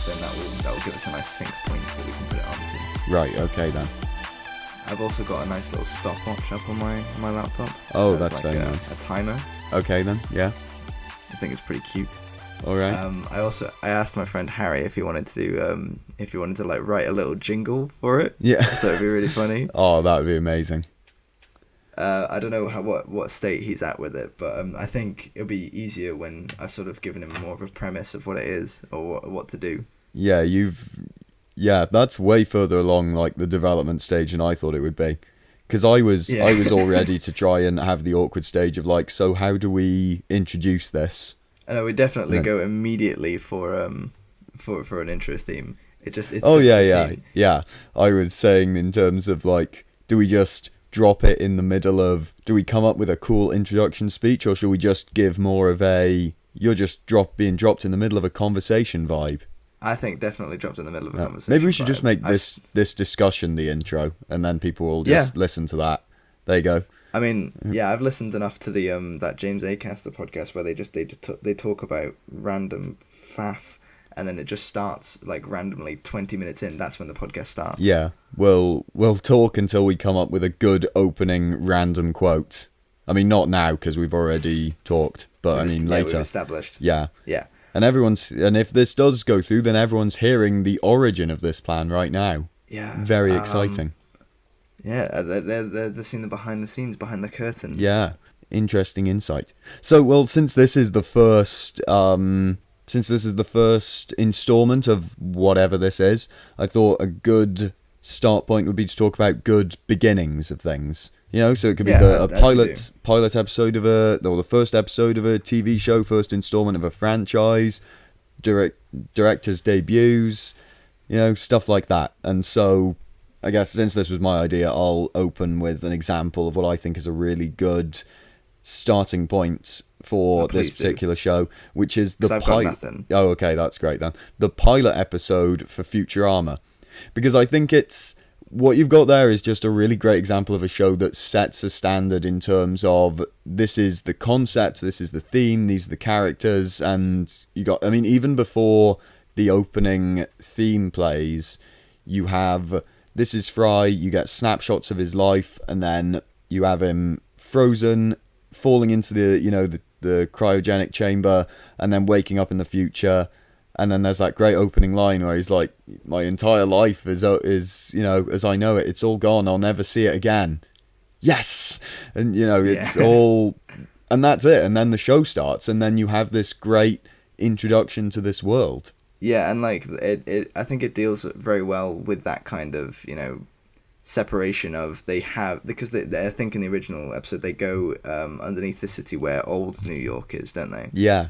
then that will give us a nice sync point that we can put it onto. Right, okay then. I've also got a nice little stopwatch up on my laptop. Oh, It has that's very nice. A timer. Okay then, yeah. I think it's pretty cute. All right. I asked my friend Harry if he wanted to like write a little jingle for it. Yeah. I thought it'd be really funny. Oh, that would be amazing. I don't know what state he's at with it, but I think it'll be easier when I've sort of given him more of a premise of what it is or what to do. Yeah, that's way further along like the development stage than I thought it would be. Because I was all ready to try and have the awkward stage of like, so how do we introduce this? And I would definitely go immediately for an intro theme. Yeah. I was saying in terms of like, do we just drop it in the middle of? Do we come up with a cool introduction speech, or should we just give more of a you're just being dropped in the middle of a conversation vibe? I think definitely dropped in the middle of a conversation. Maybe we should just make this discussion the intro, and then people will just listen to that. There you go. I mean, yeah, I've listened enough to the that James Acaster podcast where they talk about random faff, and then it just starts like randomly 20 minutes in. That's when the podcast starts. Yeah, we'll talk until we come up with a good opening random quote. I mean, not now because we've already talked, but later. We've established. Yeah. Yeah. And if this does go through, then everyone's hearing the origin of this plan right now. Yeah. Very exciting. Yeah, they're seeing the behind the scenes, behind the curtain. Yeah, interesting insight. So, well, since this is the first installment of whatever this is, I thought a good start point would be to talk about good beginnings of things. You know, so it could be a pilot episode of the first episode of a TV show, first installment of a franchise, directors' debuts, you know, stuff like that. And so, I guess since this was my idea, I'll open with an example of what I think is a really good starting point for this particular show, which is the pilot. Oh, okay, that's great then. The pilot episode for Futurama, because I think what you've got there is just a really great example of a show that sets a standard in terms of this is the concept, this is the theme, these are the characters, and even before the opening theme plays, you have this is Fry, you get snapshots of his life, and then you have him frozen, falling into the cryogenic chamber, and then waking up in the future. And then there's that great opening line where he's like, my entire life is as I know it, it's all gone. I'll never see it again. Yes! And, it's all... And that's it. And then the show starts. And then you have this great introduction to this world. Yeah, and like, I think it deals very well with that kind of, separation of because I think in the original episode they go underneath the city where old New York is, don't they? Yeah.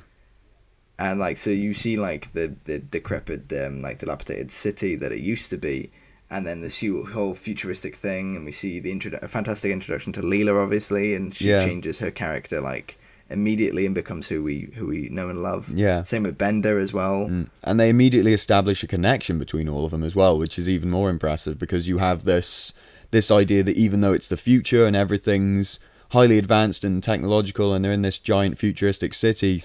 And like, so you see like the decrepit, dilapidated city that it used to be, and then this whole futuristic thing, and we see a fantastic introduction to Leela, obviously, and she changes her character like immediately and becomes who we know and love. Yeah. Same with Bender as well. And they immediately establish a connection between all of them as well, which is even more impressive because you have this idea that even though it's the future and everything's highly advanced and technological and they're in this giant futuristic city,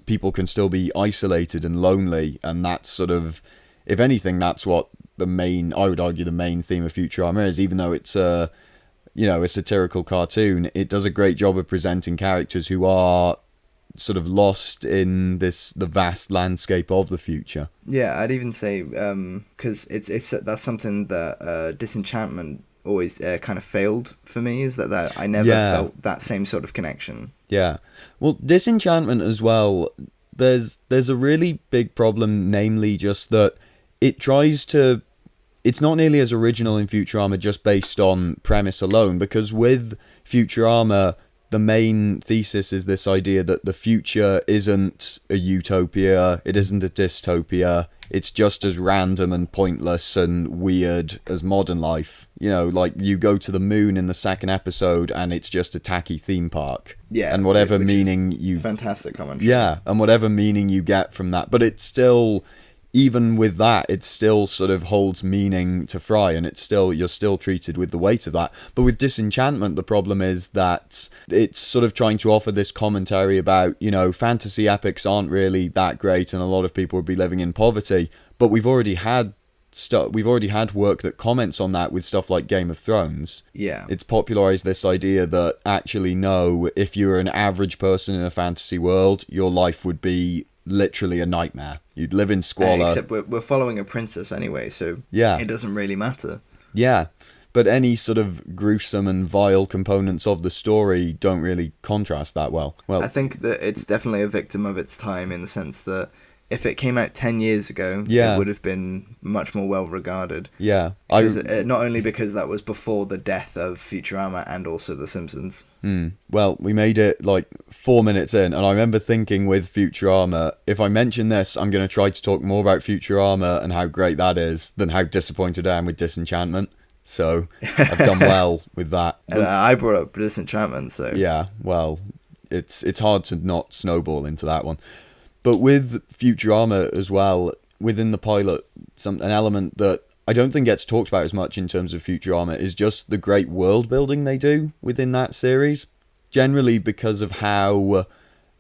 people can still be isolated and lonely, and that's sort of, if anything, that's what I would argue the main theme of Futurama is. Even though it's a satirical cartoon, it does a great job of presenting characters who are sort of lost in the vast landscape of the future. Yeah, I'd even say because that's something that Disenchantment always kind of failed for me, is that I never felt that same sort of connection. Yeah. Well, Disenchantment as well, there's a really big problem, namely just that it's not nearly as original in Futurama just based on premise alone, because with Futurama, the main thesis is this idea that the future isn't a utopia, it isn't a dystopia, it's just as random and pointless and weird as modern life. Like you go to the moon in the second episode and it's just a tacky theme park. Yeah. And whatever meaning fantastic commentary. Yeah, and whatever meaning you get from that. But it's still, even with that, it still sort of holds meaning to Fry, and you're still treated with the weight of that. But with Disenchantment, the problem is that it's sort of trying to offer this commentary about, fantasy epics aren't really that great, and a lot of people would be living in poverty. But we've already had work that comments on that with stuff like Game of Thrones. Yeah. It's popularized this idea that actually, no, if you were an average person in a fantasy world, your life would be literally a nightmare. You'd live in squalor. Except we're following a princess anyway, so yeah, it doesn't really matter. Yeah, but any sort of gruesome and vile components of the story don't really contrast that well. I think that it's definitely a victim of its time in the sense that if it came out 10 years ago, it would have been much more well regarded. Yeah. Not only because that was before the death of Futurama and also The Simpsons. Well, we made it like 4 minutes in, and I remember thinking with Futurama, if I mention this, I'm going to try to talk more about Futurama and how great that is than how disappointed I am with Disenchantment. So I've done well with that. I brought up Disenchantment, so... Yeah, well, it's hard to not snowball into that one. But with Futurama as well, within the pilot, an element that I don't think gets talked about as much in terms of Futurama is just the great world building they do within that series. Generally because of how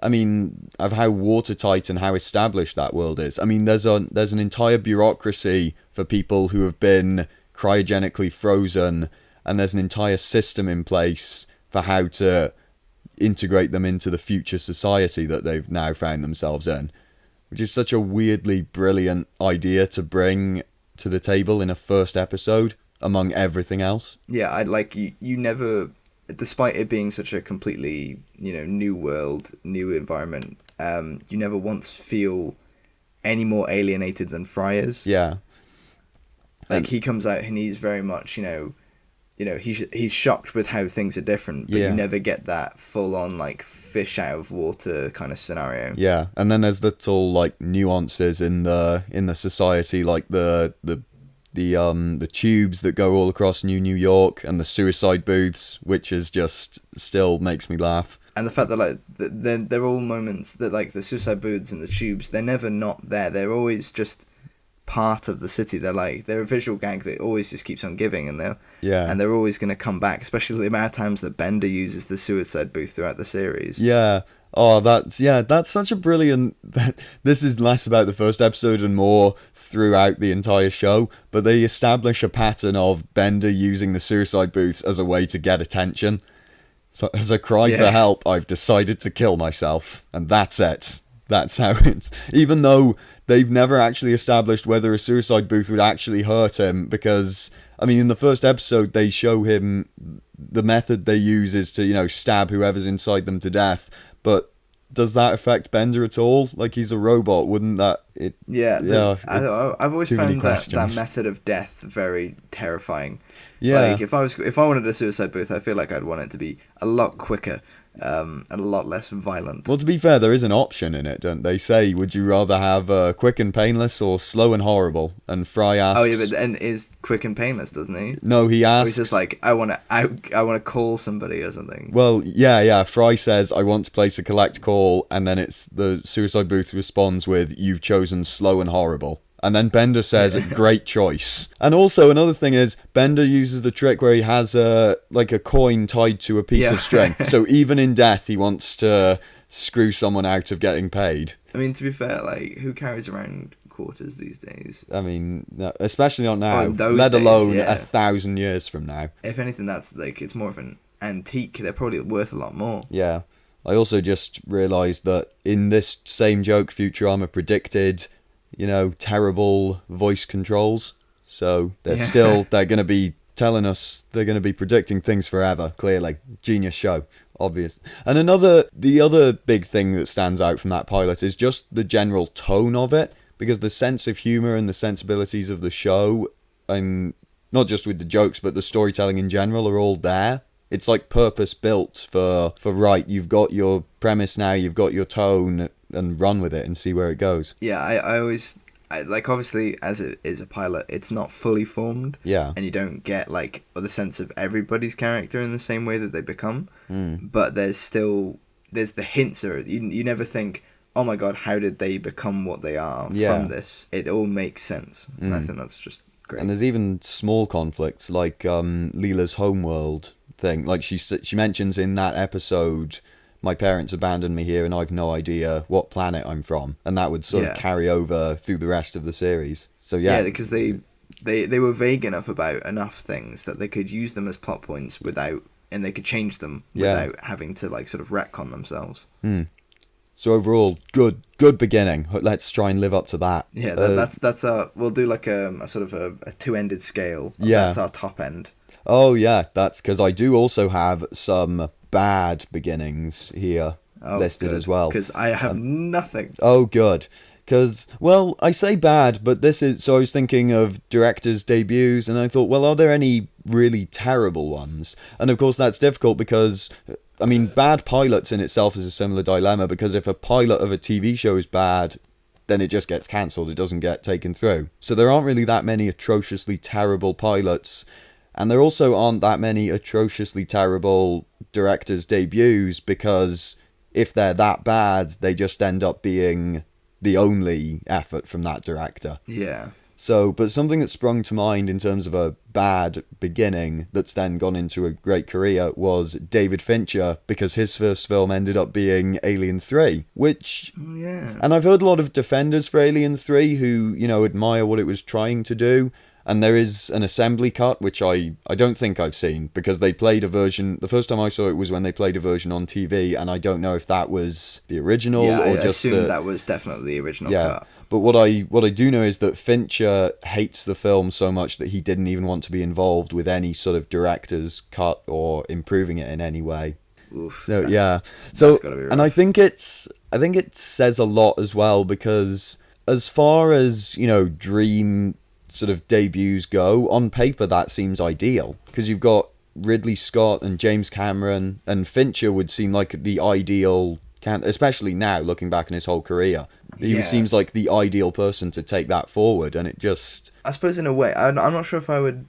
watertight and how established that world is. I mean, there's an entire bureaucracy for people who have been cryogenically frozen, and there's an entire system in place for how to integrate them into the future society that they've now found themselves in, which is such a weirdly brilliant idea to bring to the table in a first episode among everything else. Yeah, I'd like you never, despite it being such a completely, new world, new environment, you never once feel any more alienated than Fry is. Yeah. Like, he comes out and he's very much, he's shocked with how things are different, but you never get that full-on, like, fish out of water kind of scenario. Yeah, and then there's little, like, nuances in the society, like the tubes that go all across New York, and the suicide booths, which is just still makes me laugh. And the fact that, like, they're all moments that, like, the suicide booths and the tubes, they're never not there. They're always just part of the city. They're a visual gag that always just keeps on giving, and they're always going to come back, especially the amount of times that Bender uses the suicide booth throughout the series. Yeah. Oh, that's such a brilliant... This is less about the first episode and more throughout the entire show, but they establish a pattern of Bender using the suicide booths as a way to get attention. So as a cry for help, I've decided to kill myself, and that's it. That's how it's... Even though they've never actually established whether a suicide booth would actually hurt him, because, I mean, in the first episode, they show him... The method they use is to, stab whoever's inside them to death. But does that affect Bender at all? Like, he's a robot, wouldn't that... I've always found that method of death very terrifying. Yeah. Like, if I wanted a suicide booth, I feel like I'd want it to be a lot quicker. And a lot less violent. Well, to be fair, there is an option in it, don't they? Say, would you rather have quick and painless or slow and horrible? And Fry asks... Oh, yeah, but then is quick and painless, doesn't he? No, he asks... Or he's just like, I want to call somebody or something. Well, yeah. Fry says, I want to place a collect call, and then it's the suicide booth responds with, you've chosen slow and horrible. And then Bender says, great choice. And also, another thing is, Bender uses the trick where he has a coin tied to a piece of string. So even in death, he wants to screw someone out of getting paid. I mean, to be fair, like, who carries around quarters these days? I mean, especially not now, let alone 1,000 years from now. If anything, that's, like, it's more of an antique. They're probably worth a lot more. Yeah. I also just realised that in this same joke, Futurama predicted... terrible voice controls. So they're going to be telling us, they're going to be predicting things forever, clearly. Genius show, obvious. And the other big thing that stands out from that pilot is just the general tone of it, because the sense of humour and the sensibilities of the show, and not just with the jokes, but the storytelling in general are all there. It's like purpose built for right, you've got your premise now, you've got your tone, and run with it and see where it goes. Yeah, I always... obviously, as it is a pilot, it's not fully formed. Yeah. And you don't get, like, the sense of everybody's character in the same way that they become. But there's the hints, or you never think, oh my god, how did they become what they are from this? It all makes sense. And I think that's just great. And there's even small conflicts, like Leela's homeworld thing. Like she mentions in that episode, my parents abandoned me here and I've no idea what planet I'm from. And that would sort of carry over through the rest of the series. So yeah, because they were vague enough about enough things that they could use them as plot points and they could change them without having to like sort of retcon themselves. So overall, good beginning. Let's try and live up to that. Yeah, that's we'll do like a sort of a two-ended scale. That's our top end. Oh yeah, that's because I do also have some bad beginnings here listed as well. Because I have nothing. Oh, good. Because, well, I say bad, but this is... So I was thinking of directors' debuts, and I thought, well, are there any really terrible ones? And of course, that's difficult because... I mean, bad pilots in itself is a similar dilemma, because if a pilot of a TV show is bad, then it just gets cancelled. It doesn't get taken through. So there aren't really that many atrociously terrible pilots, and there also aren't that many atrociously terrible directors' debuts, because if they're that bad, they just end up being the only effort from that director. Yeah. So, but something that sprung to mind in terms of a bad beginning that's then gone into a great career was David Fincher, because his first film ended up being Alien 3, which... Yeah. And I've heard a lot of defenders for Alien 3 who, admire what it was trying to do. And there is an assembly cut, which I don't think I've seen, because they played a version... The first time I saw it was when they played a version on TV, and I don't know if that was the original or just assume that was definitely the original cut. But what I do know is that Fincher hates the film so much that he didn't even want to be involved with any sort of director's cut or improving it in any way. Oof. So yeah. So and I think it says a lot as well, because as far as, dream sort of debuts go, on paper that seems ideal, because you've got Ridley Scott and James Cameron, and Fincher would seem like the ideal especially now looking back in his whole career. He seems like the ideal person to take that forward, and it just... I suppose in a way, I'm not sure if I would,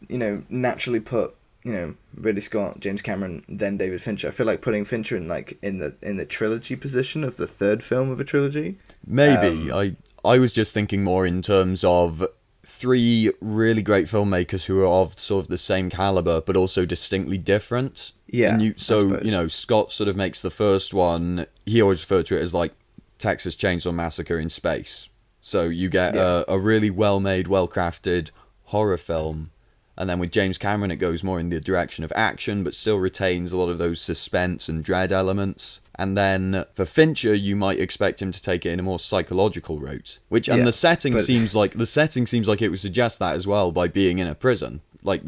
naturally put, Ridley Scott, James Cameron, then David Fincher. I feel like putting Fincher in the trilogy position of the third film of a trilogy. Maybe. I was just thinking more in terms of three really great filmmakers who are of sort of the same caliber, but also distinctly different. Yeah. And Scott sort of makes the first one, he always referred to it as like Texas Chainsaw Massacre in space. So you get a really well-made, well-crafted horror film. And then with James Cameron, it goes more in the direction of action, but still retains a lot of those suspense and dread elements. And then for Fincher, you might expect him to take it in a more psychological route, and the setting seems like it would suggest that as well, by being in a prison. Like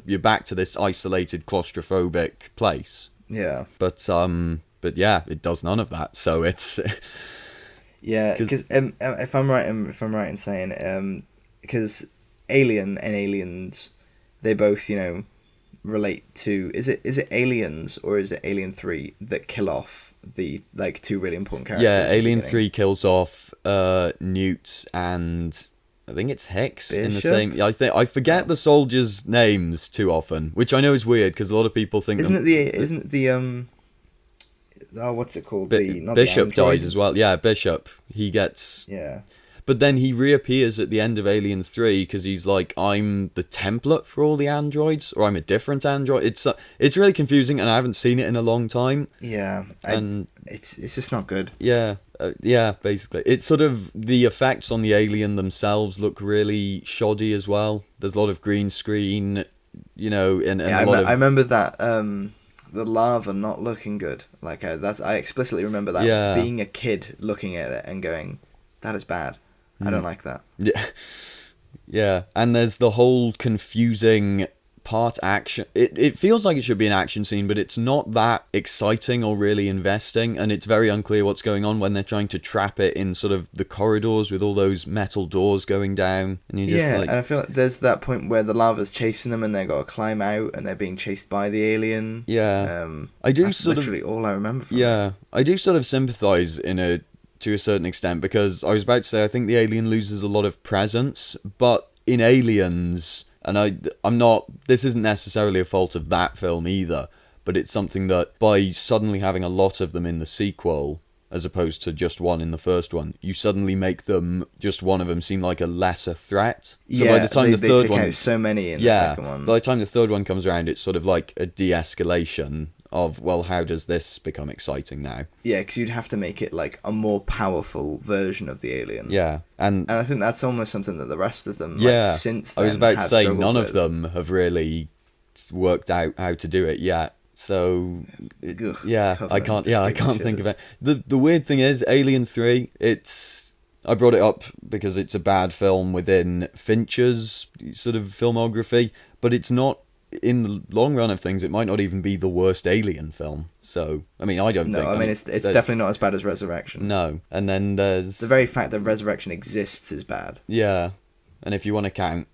you're back to this isolated, claustrophobic place. Yeah. But yeah, it does none of that. So it's yeah, because if I'm right in saying because Alien and Aliens, they both relate to is it Aliens or is it Alien 3 that kill off the two really important characters? Yeah, Alien 3 kills off Newt and I think it's Hicks Bishop? In the same. I forget the soldiers' names too often, which I know is weird because a lot of people think. Isn't it the what's it called? Bishop dies as well. Yeah, Bishop. He gets. Yeah. But then he reappears at the end of Alien 3 because he's like, I'm the template for all the androids, or I'm a different android. It's really confusing, and I haven't seen it in a long time. Yeah, and it's just not good. Yeah, basically. It's sort of, the effects on the alien themselves look really shoddy as well. There's a lot of green screen, and yeah, a lot of... I remember that, the lava not looking good. I explicitly remember that, being a kid looking at it and going, that is bad. I don't like that. Yeah, and there's the whole confusing part action. It feels like it should be an action scene, but it's not that exciting or really investing, and it's very unclear what's going on when they're trying to trap it in sort of the corridors with all those metal doors going down. And you just and I feel like there's that point where the lava's chasing them and they've got to climb out and they're being chased by the alien. Yeah. That's literally all I remember from it. I do sort of sympathise to a certain extent, because I was about to say I think the alien loses a lot of presence, but in Aliens, and I'm not, this isn't necessarily a fault of that film either, but it's something that by suddenly having a lot of them in the sequel, as opposed to just one in the first one, you suddenly make them, just one of them, seem like a lesser threat. So by the time the third one, so many in the second one. By the time the third one comes around, it's sort of like a de-escalation of, well, how does this become exciting now? Yeah, because you'd have to make it like a more powerful version of the alien. Yeah, and I think that's almost something that the rest of them, since then, I was about to say, none with. of them have really worked out how to do it yet. So I can't think of it. The weird thing is, Alien 3, I brought it up because it's a bad film within Fincher's sort of filmography, but it's not, in the long run of things, it might not even be the worst Alien film. So, I mean, I don't think... No, I mean, it's definitely not as bad as Resurrection. No, and then there's... The very fact that Resurrection exists is bad. Yeah, and if you want to count,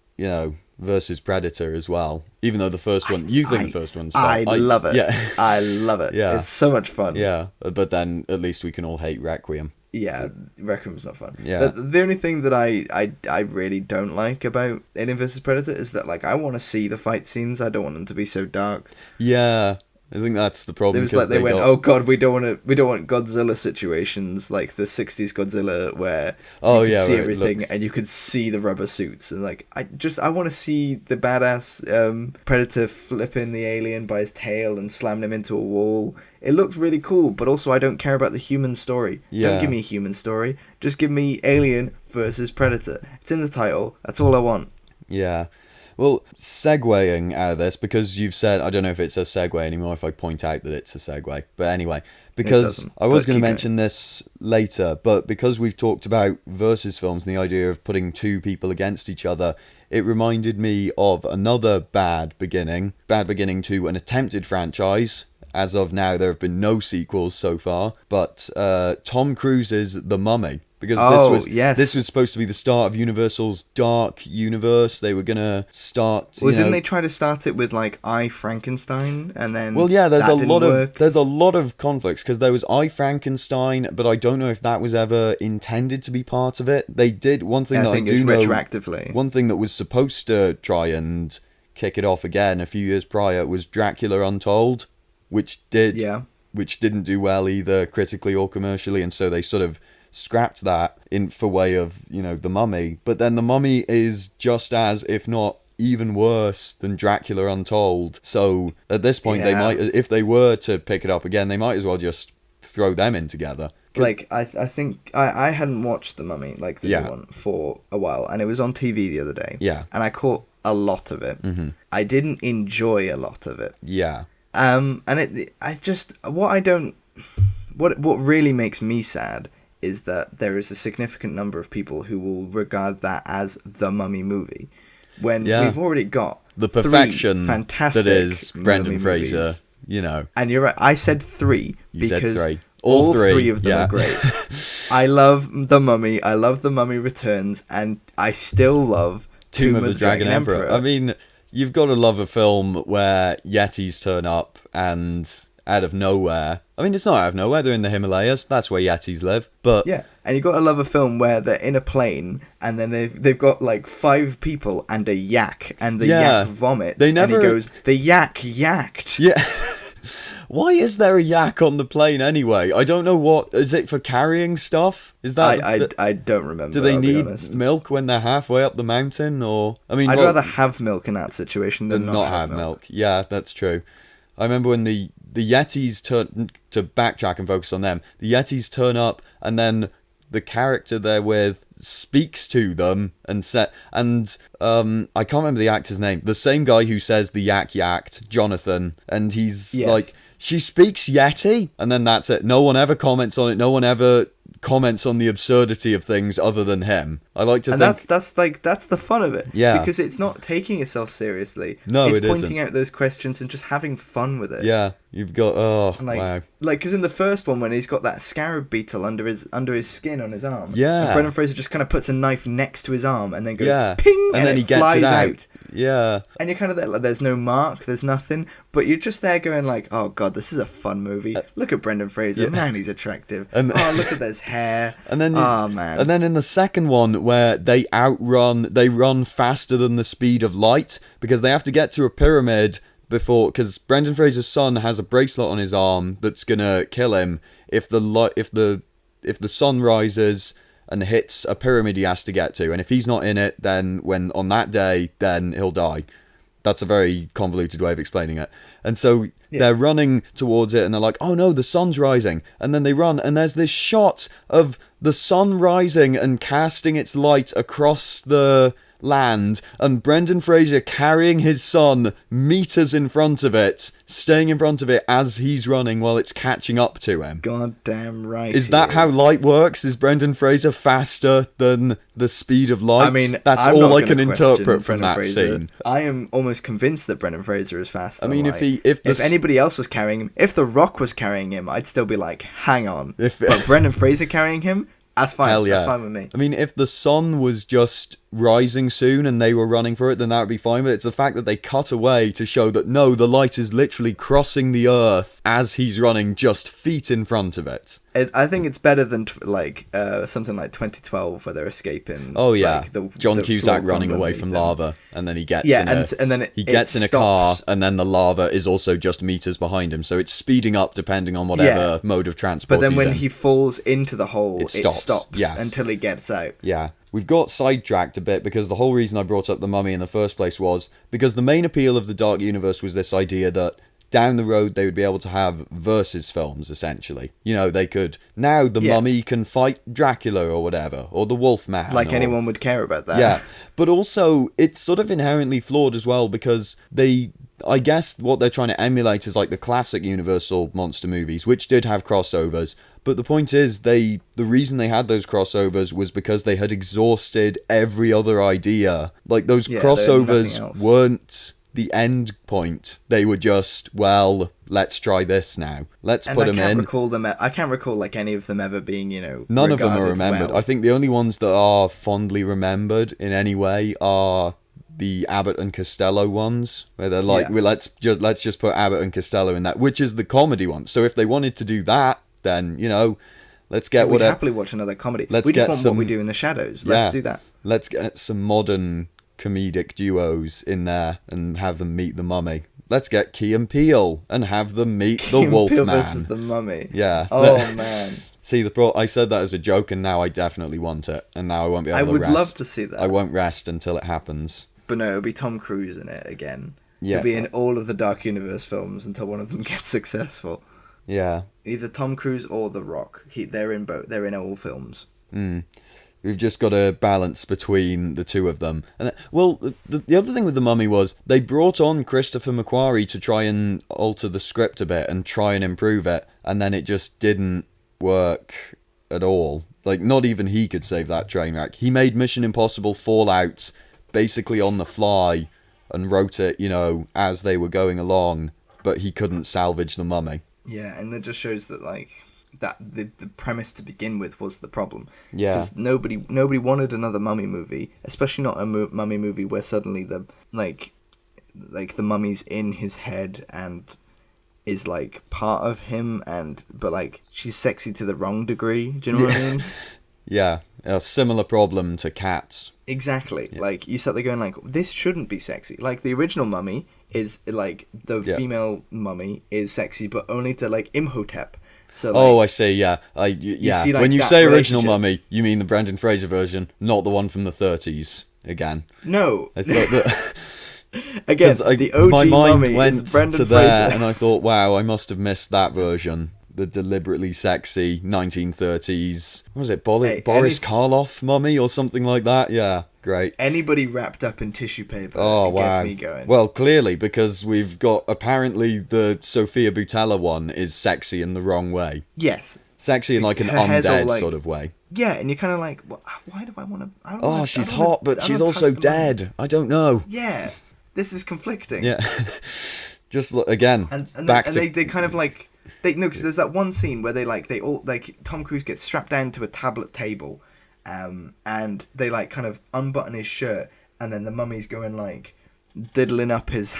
versus Predator as well, even though the first one... You think the first one's fun. I love it. Yeah. I love it. Yeah. It's so much fun. Yeah, but then at least we can all hate Requiem. Yeah, Requiem's not fun. Yeah. The only thing that I really don't like about Alien vs Predator is that, like, I want to see the fight scenes. I don't want them to be so dark. Yeah, I think that's the problem. It was like they went, oh god, we don't want Godzilla situations like the '60s Godzilla where you could see everything and you could see the rubber suits, and like I want to see the badass Predator flipping the alien by his tail and slamming him into a wall. It looked really cool, but also I don't care about the human story. Yeah. Don't give me a human story. Just give me Alien versus Predator. It's in the title. That's all I want. Yeah. Well, segueing out of this, because you've said, I don't know if it's a segue anymore if I point out that it's a segue, but anyway, because I was going to mention this later, but because we've talked about versus films and the idea of putting two people against each other, it reminded me of another bad beginning to an attempted franchise. As of now, there have been no sequels so far, but Tom Cruise's The Mummy. Because this was supposed to be the start of Universal's Dark Universe. They were gonna start. Didn't they try to start it with like I, Frankenstein, and then? Well, yeah. There's a lot of conflicts because there was I, Frankenstein, but I don't know if that was ever intended to be part of it. They did one thing that I do know retroactively. One thing that was supposed to try and kick it off again a few years prior was Dracula Untold, which didn't do well either critically or commercially, and so they sort of scrapped that for way of The Mummy. But then The Mummy is just as, if not even worse than Dracula Untold. So at this point, they might, if they were to pick it up again, they might as well just throw them in together. Like I think I hadn't watched The Mummy, like the new one, for a while, and it was on TV the other day. Yeah, and I caught a lot of it. Mm-hmm. I didn't enjoy a lot of it. Yeah. And what really makes me sad is that there is a significant number of people who will regard that as the Mummy movie, when we've already got the perfection fantastic that is Brendan Fraser, And you're right, I said three because three. All three of them are great. I love The Mummy, I love The Mummy Returns, and I still love Tomb of the Dragon Emperor. I mean, you've got to love a film where Yetis turn up and out of nowhere. I mean, it's not out of nowhere. They're in the Himalayas. That's where Yetis live. But yeah, and you got to love a film where they're in a plane and then they've got like 5 people and a yak, and the yak vomits. And he goes, "The yak yacked." Yeah. Why is there a yak on the plane anyway? I don't know what is it for, carrying stuff? Is that I don't remember. Do they need milk when they're halfway up the mountain, or I'd rather have milk in that situation than not have milk. Yeah, that's true. I remember when the Yetis turn, to backtrack and focus on them, the Yetis turn up and then the character they're with speaks to them and I can't remember the actor's name. The same guy who says the yak yacked, Jonathan, and he's like, she speaks Yeti, and then that's it. No one ever comments on it. No one ever comments on the absurdity of things other than him. I like to think that's the fun of it. Yeah, because it's not taking itself seriously. No, it's pointing out those questions and just having fun with it. Yeah, you've got wow. Like, because in the first one, when he's got that scarab beetle under his skin on his arm, yeah, and Brendan Fraser just kind of puts a knife next to his arm and then goes ping, and then he gets flies it out. Yeah, and you're kind of there, like, there's no mark, there's nothing, but you're just there going like, oh god, this is a fun movie. Look at Brendan Fraser, man, he's attractive. And look at this hair. And then man. And then in the second one, where they run faster than the speed of light because they have to get to a pyramid before, because Brendan Fraser's son has a bracelet on his arm that's gonna kill him if the sun rises and hits a pyramid he has to get to, and if he's not in it, then when on that day, then he'll die. That's a very convoluted way of explaining it. And so they're running towards it, and they're like, oh no, the sun's rising. And then they run, and there's this shot of the sun rising and casting its light across the land, and Brendan Fraser carrying his son meters in front of it, staying in front of it as he's running while it's catching up to him. Goddamn right. Is that how light works? Is Brendan Fraser faster than the speed of light? I mean, that's I'm all not I can interpret from Brendan that Fraser. scene. I am almost convinced that Brendan Fraser is faster. I mean, than light. If anybody else was carrying him, if The Rock was carrying him, I'd still be like, hang on. But Brendan Fraser carrying him, that's fine. Hell yeah. That's fine with me. I mean, if the sun was just rising soon and they were running for it, then that would be fine. But it's the fact that they cut away to show that no, the light is literally crossing the earth as he's running just feet in front of it. I think it's better than something like 2012 where they're escaping. Oh yeah, like, John Cusack running away from lava, and then he gets and then he gets in a car, and then the lava is also just meters behind him, so it's speeding up depending on whatever mode of transport. But then when in. he falls into the hole, it stops yes. until he gets out. Yeah. We've got sidetracked a bit because the whole reason I brought up The Mummy in the first place was because the main appeal of the Dark Universe was this idea that down the road they would be able to have versus films, essentially. You know, they could... Now the Mummy can fight Dracula or whatever, or the Wolfman. Like anyone would care about that. Yeah, but also it's sort of inherently flawed as well because they... I guess what they're trying to emulate is like the classic Universal monster movies, which did have crossovers. But the point is, the reason they had those crossovers was because they had exhausted every other idea. Like, those crossovers weren't the end point. They were just, well, let's try this now. Let's put them in. I can't recall like any of them ever being, none of them are remembered. Well. I think the only ones that are fondly remembered in any way are the Abbott and Costello ones, where they're like, well, let's just put Abbott and Costello in that, which is the comedy one. So if they wanted to do that, then let's get whatever. We'd happily watch another comedy. We just want What We Do in the Shadows. Let's do that. Let's get some modern comedic duos in there and have them meet the Mummy. Let's get Key and Peele and have them meet the Wolfman. Key and Peele versus the Mummy. Yeah. Oh man. See, I said that as a joke, and now I definitely want it, and now I won't be able to rest. I would love to see that. I won't rest until it happens. But no, it'll be Tom Cruise in it again. Yeah. He'll be in all of the Dark Universe films until one of them gets successful. Yeah. Either Tom Cruise or The Rock. They're in both. They're in all films. We've just got a balance between the two of them. And the other thing with The Mummy was they brought on Christopher McQuarrie to try and alter the script a bit and try and improve it, and then it just didn't work at all. Like, not even he could save that train wreck. He made Mission Impossible Fallout basically on the fly and wrote it, as they were going along, but he couldn't salvage The Mummy. Yeah, and it just shows that, that the premise to begin with was the problem. Yeah. Because nobody wanted another Mummy movie, especially not a Mummy movie where suddenly the Mummy's in his head and is, part of him, but she's sexy to the wrong degree. Do you know what I mean? Yeah, a similar problem to Cats. Exactly. Yeah. You sat there going, this shouldn't be sexy. The original Mummy is, the female Mummy is sexy, but only to, Imhotep. So, I see, yeah. You see, when you say original Mummy, you mean the Brendan Fraser version, not the one from the 30s, again. No. I thought that... Again, the OG my mind Mummy went is Brendan to Fraser. there, and I thought, wow, I must have missed that version. The deliberately sexy 1930s... What was it, Boris Karloff Mummy or something like that? Yeah, great. Anybody wrapped up in tissue paper gets me going. Well, clearly, because we've got... Apparently, the Sophia Boutella one is sexy in the wrong way. Yes. Sexy in, an undead sort of way. Yeah, and you're kind of like, well, why do I want to... she's hot, but she's also dead. I don't know. Yeah. This is conflicting. Yeah. Just, again, they kind of, because there's that one scene where Tom Cruise gets strapped down to a tablet table, and they kind of unbutton his shirt, and then the Mummy's going diddling up his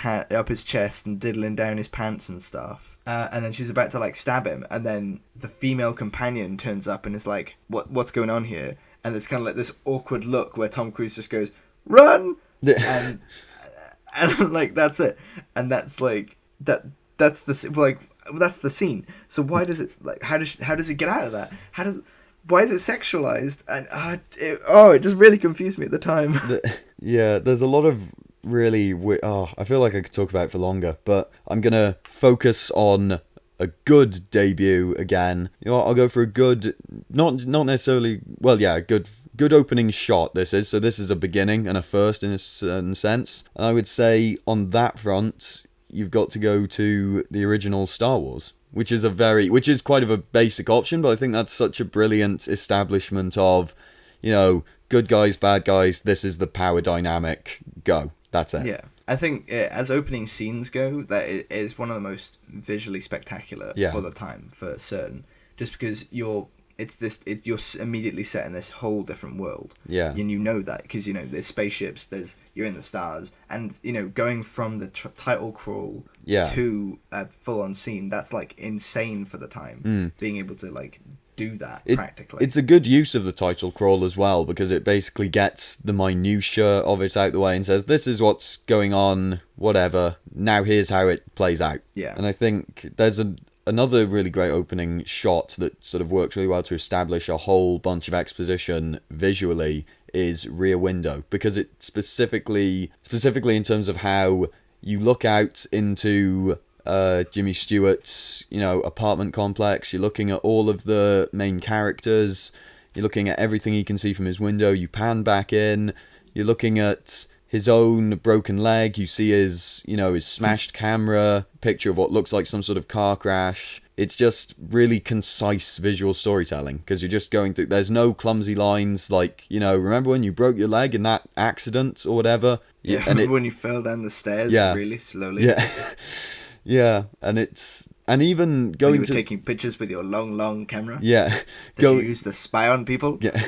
chest and diddling down his pants and stuff, and then she's about to stab him, and then the female companion turns up and is like, what's going on here? And it's kind of this awkward look where Tom Cruise just goes, run, and and like that's it, and that's like that. That's that's the scene. So why does it like how does it get out of that? Why is it sexualized? And it just really confused me at the time. Yeah, there's a lot of really I feel like I could talk about it for longer, but I'm gonna focus on a good debut again. You know what, I'll go for a good, not necessarily, well, yeah, good opening shot this is. So this is a beginning and a first in a certain sense. And I would say on that front, you've got to go to the original Star Wars, which is quite of a basic option, but I think that's such a brilliant establishment of, you know, good guys, bad guys, this is the power dynamic, go. That's it. Yeah. I think as opening scenes go, that is one of the most visually spectacular for the time, for certain. Just because you're immediately set in this whole different world. Yeah. And you know that because, you know, there's spaceships, you're in the stars, and, you know, going from the title crawl to a full-on scene, that's, like, insane for the time. Being able to, like, do that practically. It's a good use of the title crawl as well, because it basically gets the minutiae of it out the way and says, this is what's going on, whatever, now here's how it plays out. Yeah. And I think there's another really great opening shot that sort of works really well to establish a whole bunch of exposition visually is Rear Window, because it specifically in terms of how you look out into Jimmy Stewart's, you know, apartment complex. You're looking at all of the main characters. You're looking at everything he can see from his window. You pan back in. You're looking at his own broken leg. You see his smashed camera, picture of what looks like some sort of car crash. It's just really concise visual storytelling, because you're just going through, there's no clumsy lines like, you know, remember when you broke your leg in that accident or whatever? Yeah, and when you fell down the stairs really slowly. Yeah. Yeah, and even going when you were taking pictures with your long camera. Yeah. You used to spy on people. Yeah.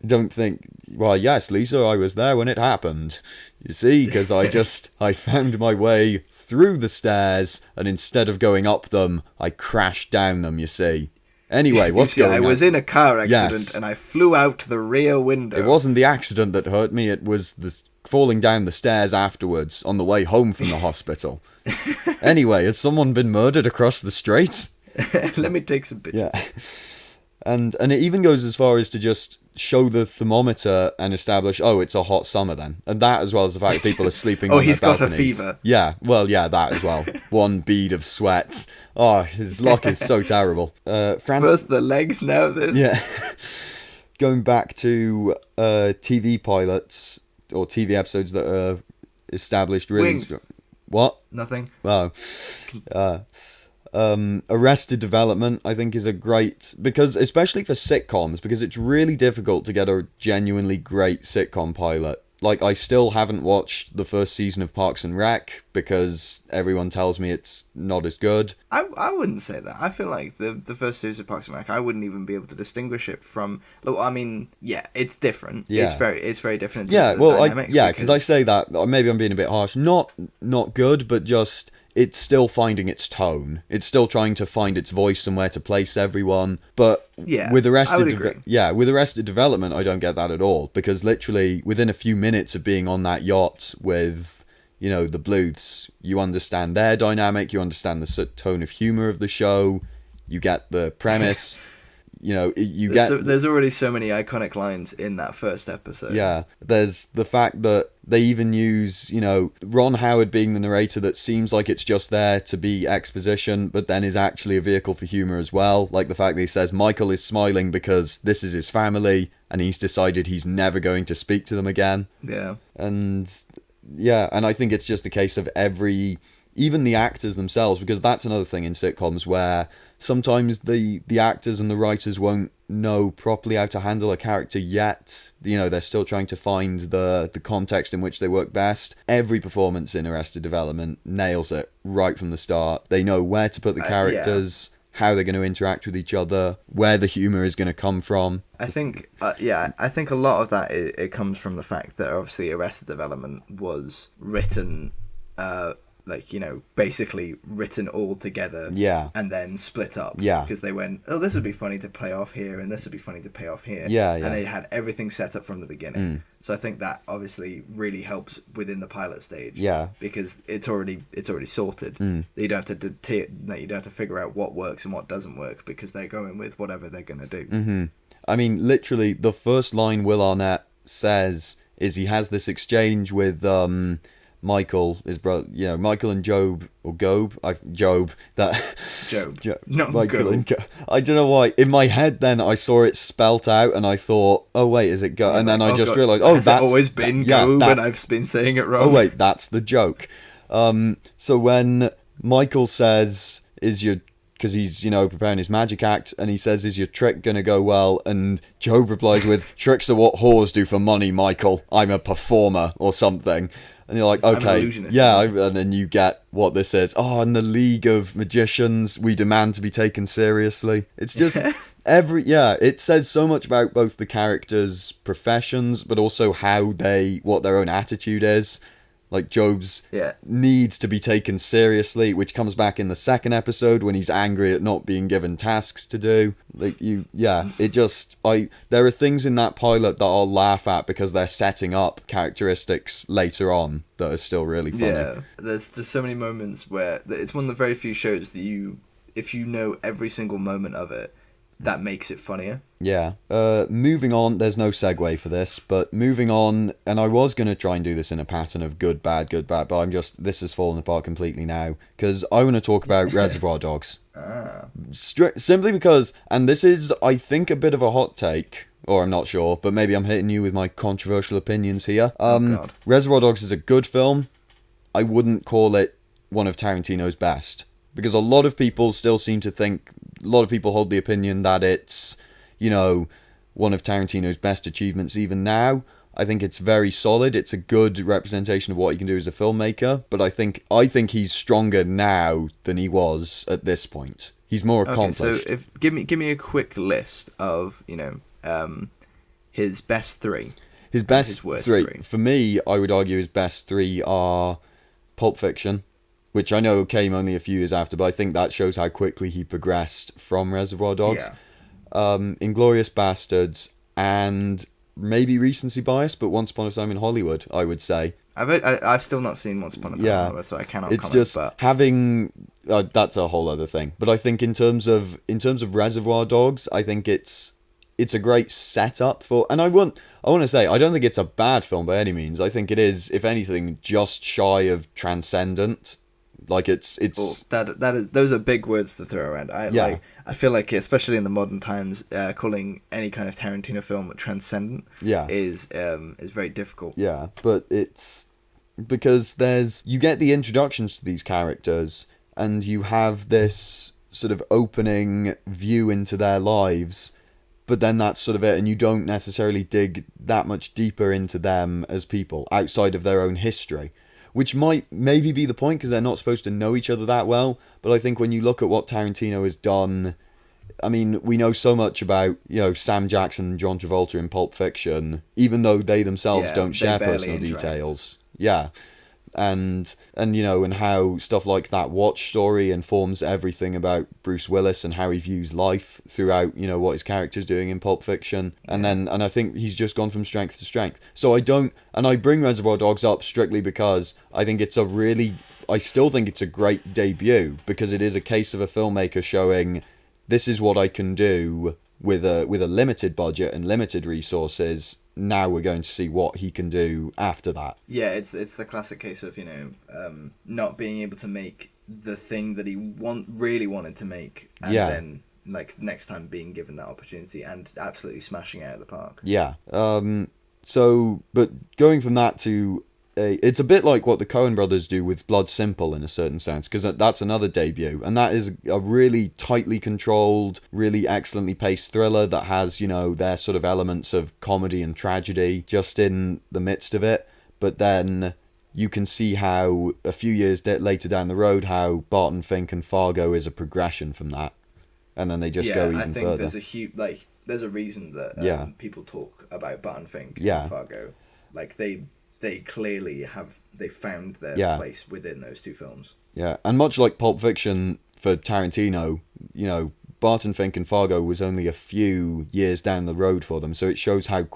Don't think, well, yes, Lisa, I was there when it happened. You see, because I found my way through the stairs, and instead of going up them, I crashed down them, you see. Anyway, what's going on? I was in a car accident, and I flew out the rear window. It wasn't the accident that hurt me, it was the falling down the stairs afterwards on the way home from the hospital. Anyway, has someone been murdered across the street? Let me take some pictures. Yeah. And it even goes as far as to just show the thermometer and establish, oh, it's a hot summer then. And that, as well as the fact that people are sleeping on he's their got balconies. a fever. Yeah, well, yeah, that as well. One bead of sweat. Oh, his luck is so terrible. First the legs, now this. Yeah. Going back to TV pilots, or TV episodes that are established really... Wings. What? Nothing. Oh. Arrested Development, I think, is a great, because especially for sitcoms, because it's really difficult to get a genuinely great sitcom pilot. Like, I still haven't watched the first season of Parks and Rec because everyone tells me it's not as good. I wouldn't say that. I feel like the first season of Parks and Rec, I wouldn't even be able to distinguish it from. Look, I mean, yeah, it's different. Yeah. It's very different. Yeah, well, because I say that, maybe I'm being a bit harsh. Not good, but just. It's still finding its tone. It's still trying to find its voice and where to place everyone. But with Arrested Development, I don't get that at all. Because literally, within a few minutes of being on that yacht with, you know, the Bluths, you understand their dynamic, you understand the tone of humour of the show, you get the premise. You know, there's already so many iconic lines in that first episode. Yeah, there's the fact that they even use, you know, Ron Howard being the narrator that seems like it's just there to be exposition, but then is actually a vehicle for humour as well. Like the fact that he says Michael is smiling because this is his family, and he's decided he's never going to speak to them again. Yeah. And I think it's just a case of even the actors themselves, because that's another thing in sitcoms where sometimes the actors and the writers won't know properly how to handle a character yet. You know, they're still trying to find the context in which they work best. Every performance in Arrested Development nails it right from the start. They know where to put the characters, how they're going to interact with each other, where the humour is going to come from. I think a lot of that it comes from the fact that obviously Arrested Development was written like, you know, basically written all together. Yeah. And then split up. Yeah. Because they went, oh, this would be funny to play off here, and this would be funny to pay off here. Yeah, yeah. And they had everything set up from the beginning. So I think that obviously really helps within the pilot stage. Yeah. Because it's already sorted. You don't have to you don't have to figure out what works and what doesn't work, because they're going with whatever they're going to do. I mean, literally, the first line Will Arnett says is he has this exchange with Michael, his brother, you know, Michael and Job, or Gob, Job, that... Job, not Michael Gob. and I don't know why. In my head then, I saw it spelt out, and I thought, oh wait, is it Gob? And then I just realised, has it always been Gob, and I've been saying it wrong? Oh wait, that's the joke. So when Michael says, because he's, you know, preparing his magic act, and he says, is your trick gonna go well? And Job replies with, tricks are what whores do for money, Michael. I'm a performer, or something. And you're like, okay, yeah, and then you get what this is. Oh, and the League of Magicians, we demand to be taken seriously. It's just it says so much about both the characters' professions, but also what their own attitude is. Like, Job's needs to be taken seriously, which comes back in the second episode when he's angry at not being given tasks to do. Like, there are things in that pilot that I'll laugh at because they're setting up characteristics later on that are still really funny. Yeah, there's just so many moments where it's one of the very few shows that if you know every single moment of it, that makes it funnier. Yeah. Moving on, there's no segue for this, but moving on, and I was going to try and do this in a pattern of good, bad, but this has fallen apart completely now, because I want to talk about Reservoir Dogs. Simply because, and this is, I think, a bit of a hot take, or I'm not sure, but maybe I'm hitting you with my controversial opinions here. God. Reservoir Dogs is a good film. I wouldn't call it one of Tarantino's best, because a lot of people still seem to think, a lot of people hold the opinion that it's, you know, one of Tarantino's best achievements even now. I think it's very solid. It's a good representation of what he can do as a filmmaker, but I think he's stronger now than he was at this point. He's more accomplished. So give me a quick list of, you know, his best three. His worst three. For me, I would argue his best three are Pulp Fiction, which I know came only a few years after, but I think that shows how quickly he progressed from Reservoir Dogs. Yeah. Inglourious Bastards, and maybe recency bias, but Once Upon a Time in Hollywood, I would say. I've still not seen Once Upon a Time in Hollywood, so I cannot comment. It's just having... that's a whole other thing. But I think in terms of Reservoir Dogs, I think it's a great setup for... And I want to say, I don't think it's a bad film by any means. I think it is, if anything, just shy of transcendent. Like it's that is, those are big words to throw around. I feel like, especially in the modern times, calling any kind of Tarantino film transcendent is very difficult. Yeah, but it's because you get the introductions to these characters, and you have this sort of opening view into their lives, but then that's sort of it, and you don't necessarily dig that much deeper into them as people outside of their own history. Which might maybe be the point, because they're not supposed to know each other that well. But I think when you look at what Tarantino has done, I mean, we know so much about, you know, Sam Jackson and John Travolta in Pulp Fiction, even though they themselves don't share personal details. Yeah. And you know, and how stuff like that Watch story informs everything about Bruce Willis and how he views life throughout, you know, what his character's doing in Pulp Fiction. And I think he's just gone from strength to strength. So I bring Reservoir Dogs up strictly because I still think it's a great debut, because it is a case of a filmmaker showing this is what I can do with a limited budget and limited resources. Now we're going to see what he can do after that. Yeah, it's the classic case of, you know, not being able to make the thing that he really wanted to make, and then like next time being given that opportunity and absolutely smashing it out of the park. Yeah. But going from that to it's a bit like what the Coen brothers do with Blood Simple in a certain sense, because that's another debut, and that is a really tightly controlled, really excellently paced thriller that has, you know, their sort of elements of comedy and tragedy just in the midst of it. But then you can see how a few years later down the road, how Barton Fink and Fargo is a progression from that, and then they just go even further. I think there's a reason that people talk about Barton Fink and Fargo. Like, they clearly they found their place within those two films. Yeah, and much like Pulp Fiction for Tarantino, you know, Barton Fink and Fargo was only a few years down the road for them, so it shows how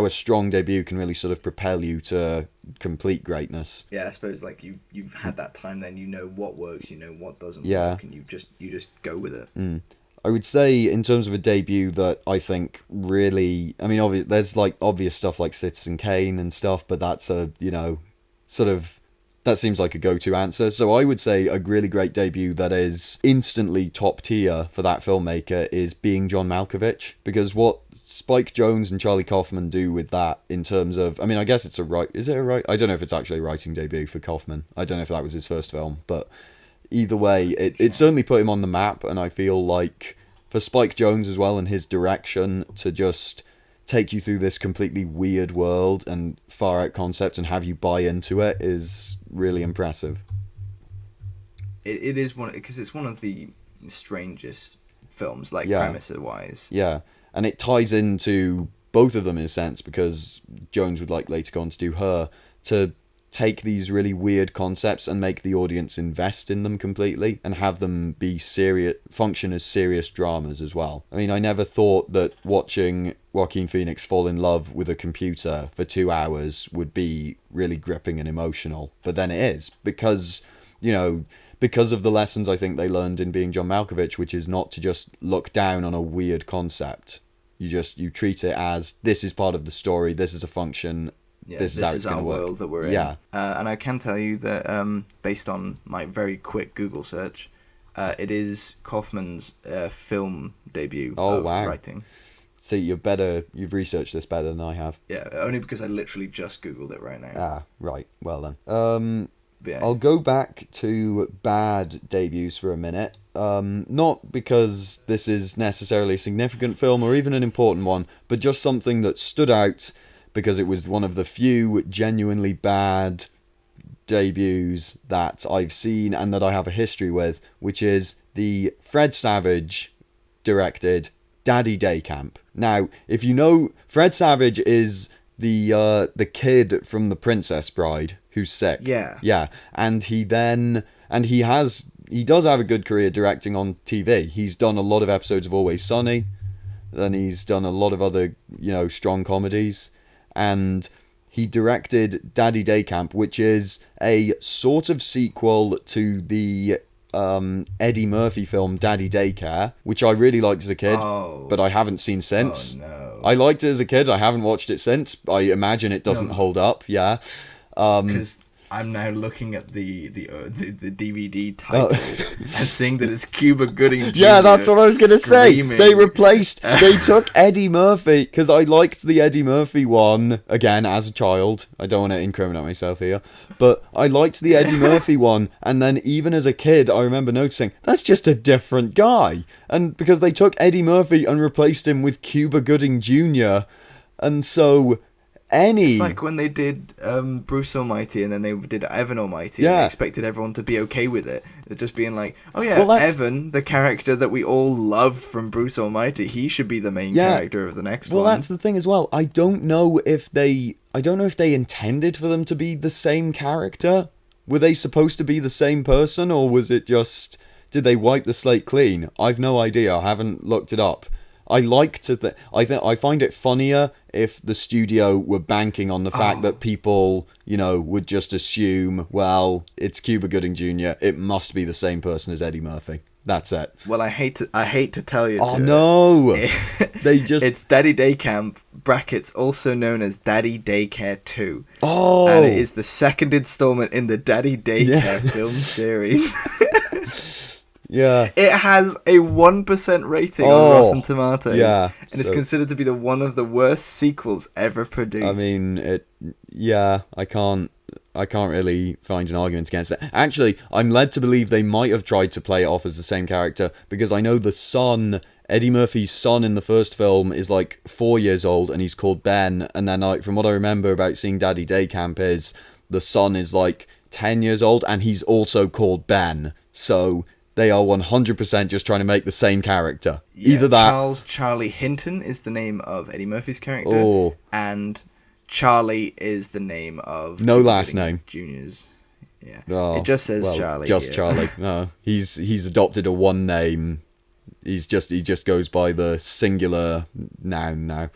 a strong debut can really sort of propel you to complete greatness. Yeah, I suppose like you've had that time, then you know what works, you know what doesn't work, and you just go with it. I would say in terms of a debut that I think really, I mean, there's like obvious stuff like Citizen Kane and stuff, but that's a, you know, sort of, that seems like a go-to answer. So I would say a really great debut that is instantly top tier for that filmmaker is Being John Malkovich, because what Spike Jonze and Charlie Kaufman do with that in terms of, I mean, I guess it's I don't know if it's actually a writing debut for Kaufman. I don't know if that was his first film, but either way, it certainly put him on the map, and I feel like for Spike Jonze as well and his direction to just take you through this completely weird world and far out concept and have you buy into it is really impressive. It is because it's one of the strangest films, like premise wise. Yeah, and it ties into both of them in a sense, because Jonze would like later go on to do Her, to take these really weird concepts and make the audience invest in them completely and have them be function as serious dramas as well. I mean, I never thought that watching Joaquin Phoenix fall in love with a computer for 2 hours would be really gripping and emotional, but then it is, because, you know, because of the lessons I think they learned in Being John Malkovich, which is not to just look down on a weird concept. You treat it as, this is part of the story, this is a function. Yeah, this is our world that we're in. Yeah. And I can tell you that based on my very quick Google search, it is Kaufman's film debut of writing. See, you've researched this better than I have. Yeah, only because I literally just Googled it right now. Ah, right. Well then. Yeah. I'll go back to bad debuts for a minute. Not because this is necessarily a significant film or even an important one, but just something that stood out because it was one of the few genuinely bad debuts that I've seen and that I have a history with, which is the Fred Savage directed Daddy Day Camp. Now, if you know, Fred Savage is the kid from The Princess Bride who's sick. Yeah. And he does have a good career directing on TV. He's done a lot of episodes of Always Sunny, then he's done a lot of other, you know, strong comedies. And he directed Daddy Day Camp, which is a sort of sequel to the Eddie Murphy film Daddy Daycare, which I really liked as a kid, but I haven't seen since. Oh, no. I liked it as a kid. I haven't watched it since. I imagine it doesn't hold up. Yeah. Because I'm now looking at the DVD title and seeing that it's Cuba Gooding Jr. Yeah, that's what I was going to say. They took Eddie Murphy, because I liked the Eddie Murphy one, again, as a child. I don't want to incriminate myself here. But I liked the Eddie Murphy one, and then even as a kid, I remember noticing, that's just a different guy. And because they took Eddie Murphy and replaced him with Cuba Gooding Jr., and so... It's like when they did Bruce Almighty and then they did Evan Almighty and they expected everyone to be okay with it. They're just being like, oh yeah, Evan, the character that we all loved from Bruce Almighty, he should be the main character of the next one. Well, that's the thing as well. I don't know if they intended for them to be the same character. Were they supposed to be the same person, or was it just, did they wipe the slate clean? I've no idea. I haven't looked it up. I find it funnier if the studio were banking on the fact that people, you know, would just assume, well, it's Cuba Gooding Jr., it must be the same person as Eddie Murphy. That's it. Well, I hate to tell you. Oh no! It's Daddy Day Camp (brackets also known as Daddy Daycare 2). Oh, and it is the second installment in the Daddy Daycare film series. Yeah. It has a 1% rating on Rotten Tomatoes. Yeah. And it's considered to be one of the worst sequels ever produced. I mean, I can't really find an argument against it. Actually, I'm led to believe they might have tried to play it off as the same character, because I know the son, Eddie Murphy's son in the first film, is like 4 years old and he's called Ben. And then from what I remember about seeing Daddy Day Camp is the son is like 10 years old and he's also called Ben. So... they are 100% just trying to make the same character. Yeah, Charlie Hinton is the name of Eddie Murphy's character. And Charlie is the name of no last name. Junior's. Yeah, Oh, it just says well, Charlie. Just Charlie. No, he's adopted a one name. He just goes by the singular noun now.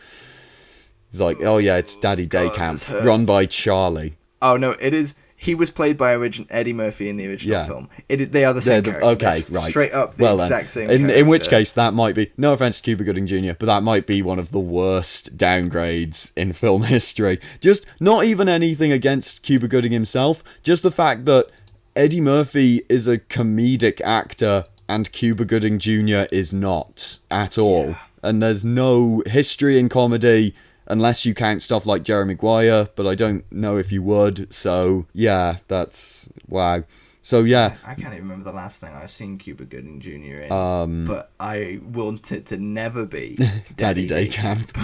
He's like, oh yeah, it's Daddy Day Camp, run by Charlie. Oh no, it is. He was played by Eddie Murphy in the original film. They are the same character. Okay, right. Straight up the exact same character. In which case, that might be, no offense to Cuba Gooding Jr., but that might be one of the worst downgrades in film history. Just not even anything against Cuba Gooding himself, just the fact that Eddie Murphy is a comedic actor and Cuba Gooding Jr. is not at all. Yeah. And there's no history in comedy, unless you count stuff like Jerry Maguire, but I don't know if you would. So, yeah, that's... wow. So, yeah. I can't even remember the last thing I've seen Cuba Gooding Jr. in. But I want it to never be Daddy Day Camp.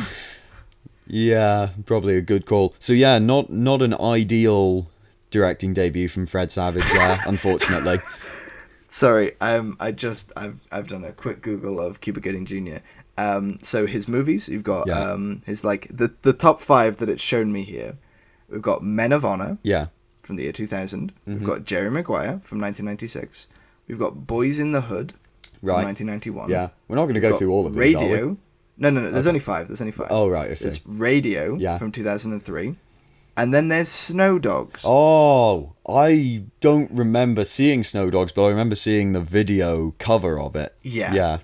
Yeah, probably a good call. So, yeah, not an ideal directing debut from Fred Savage there, unfortunately. Sorry, I've done a quick Google of Cuba Gooding Jr. So his movies, you've got his the top 5 that it's shown me here. We've got Men of Honor, from the year 2000. Mm-hmm. We've got Jerry Maguire from 1996. We've got Boys in the Hood from 1991. Yeah, we're not going to go through all of these. Radio. No. There's only 5. Oh right, I see. There's Radio from 2003. And then there's Snow Dogs. Oh, I don't remember seeing Snow Dogs, but I remember seeing the video cover of it. Yeah.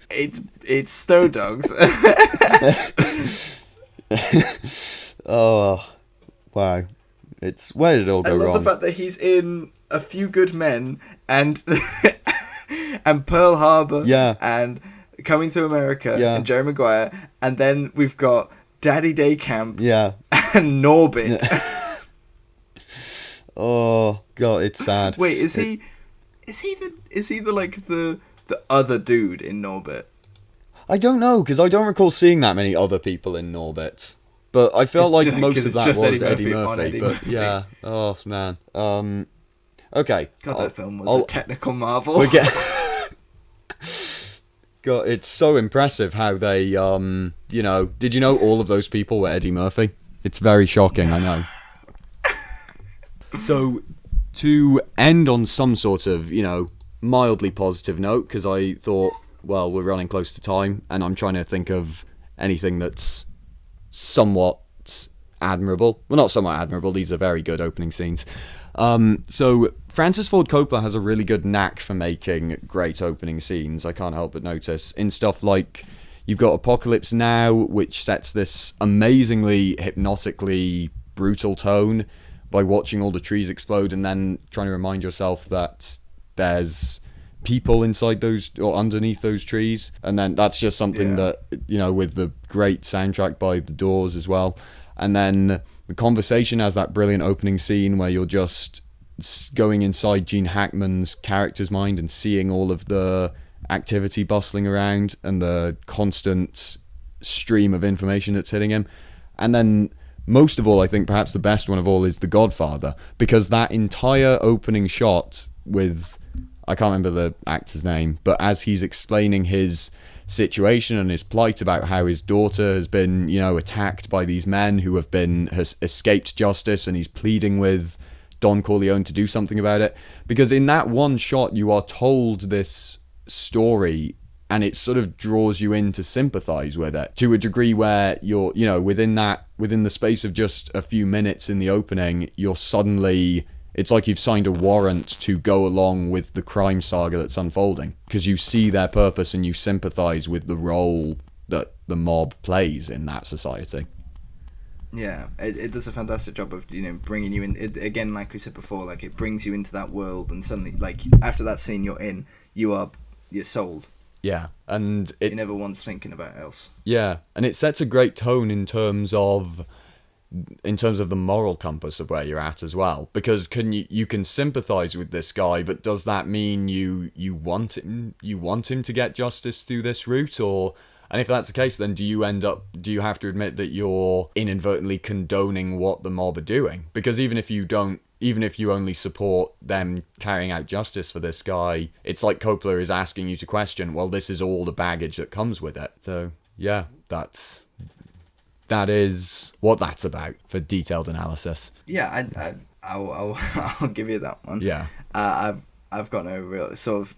It's Snow Dogs. Oh, wow. Where did it all go wrong? I love the fact that he's in A Few Good Men and and Pearl Harbor and Coming to America and Jerry Maguire, and then we've got Daddy Day Camp and Norbit. Oh god, it's sad. Wait, is he the other dude in Norbit? I don't know, because I don't recall seeing that many other people in Norbit. But I felt like most of that was Eddie Murphy. But yeah, oh man. Okay. God, that film was a technical marvel. God, it's so impressive how they, did you know all of those people were Eddie Murphy? It's very shocking, I know. So, to end on some sort of, mildly positive note, because I thought, well, we're running close to time, and I'm trying to think of anything that's somewhat admirable. Well, not somewhat admirable, these are very good opening scenes. So Francis Ford Coppola has a really good knack for making great opening scenes, I can't help but notice, in stuff like you've got Apocalypse Now, which sets this amazingly hypnotically brutal tone by watching all the trees explode and then trying to remind yourself that there's people inside those or underneath those trees, and then that's just something that, with the great soundtrack by The Doors as well. And then The Conversation has that brilliant opening scene where you're just going inside Gene Hackman's character's mind and seeing all of the activity bustling around and the constant stream of information that's hitting him. And then most of all, I think perhaps the best one of all is The Godfather, because that entire opening shot with, I can't remember the actor's name, but as he's explaining his situation and his plight about how his daughter has been, attacked by these men who has escaped justice, and he's pleading with Don Corleone to do something about it. Because in that one shot, you are told this story, and it sort of draws you in to sympathize with it to a degree where you're, within the space of just a few minutes in the opening, you're suddenly, it's like you've signed a warrant to go along with the crime saga that's unfolding, because you see their purpose and you sympathize with the role that the mob plays in that society. Yeah, it does a fantastic job of, bringing you in. It, again, like we said before, like it brings you into that world, and suddenly, like after that scene you're sold. Yeah, and you're never once thinking about else. Yeah, and it sets a great tone in terms of the moral compass of where you're at as well, because you can sympathize with this guy, but does that mean you want him to get justice through this route? And if that's the case, then do you have to admit that you're inadvertently condoning what the mob are doing? Because even if you only support them carrying out justice for this guy, it's like Coppola is asking you to question, well, this is all the baggage that comes with it. So yeah, that's that is what that's about for detailed analysis. Yeah, I'll give you that one. Yeah. I've got no real sort of.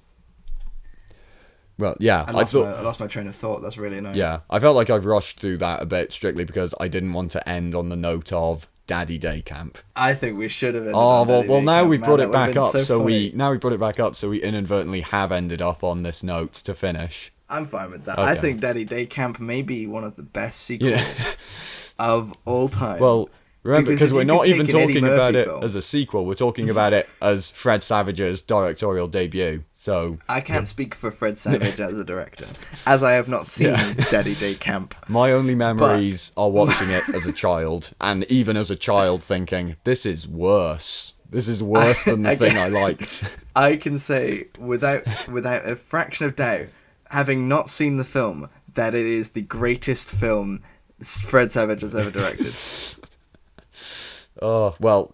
Well, yeah, I lost my train of thought. That's really annoying. Yeah, I felt like I've rushed through that a bit strictly because I didn't want to end on the note of Daddy Day Camp. I think we should have ended on Daddy Day now Camp, we've man. brought That it would've back been up, so so we inadvertently have ended up on this note to finish. I'm fine with that. Okay. I think Daddy Day Camp may be one of the best sequels of all time. Well, remember, because we're not even talking about it film. as a sequel. We're talking about it as Fred Savage's directorial debut. So I can't speak for Fred Savage as a director, as I have not seen Daddy Day Camp. My only memories are watching it as a child, and even as a child thinking, this is worse. This is worse than the thing I liked. I can say, without a fraction of doubt, having not seen the film, that it is the greatest film Fred Savage has ever directed. Oh, well,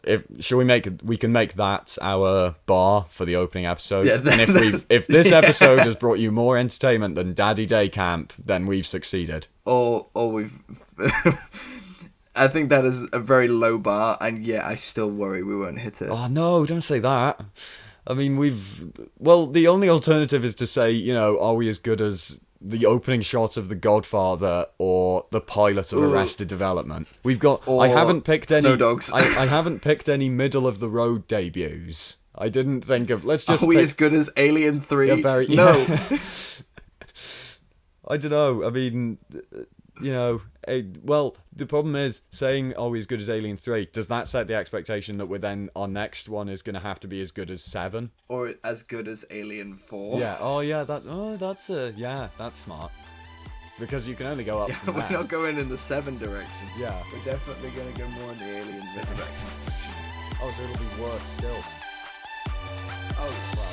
we can make that our bar for the opening episode. Yeah, and if this episode has brought you more entertainment than Daddy Day Camp, then we've succeeded. Or we've I think that is a very low bar, and yet I still worry we won't hit it. Oh no, don't say that. I mean, the only alternative is to say, are we as good as the opening shot of The Godfather or the pilot of Arrested Development? We've got. Or I haven't picked any. Snow Dogs. I haven't picked any middle of the road debuts. I didn't think of. Let's just. Are we as good as Alien 3? Yeah, no. I don't know. I mean, well, the problem is saying, "Are we as good as Alien 3?" Does that set the expectation that our next one is going to have to be as good as 7? Or as good as Alien 4? Yeah. Oh, yeah. That's smart. Because you can only go up. Yeah, from we're that. not going in the 7 direction. Yeah. We're definitely going to go more in the Alien Resurrection. Oh, so it'll be worse still. Oh, well.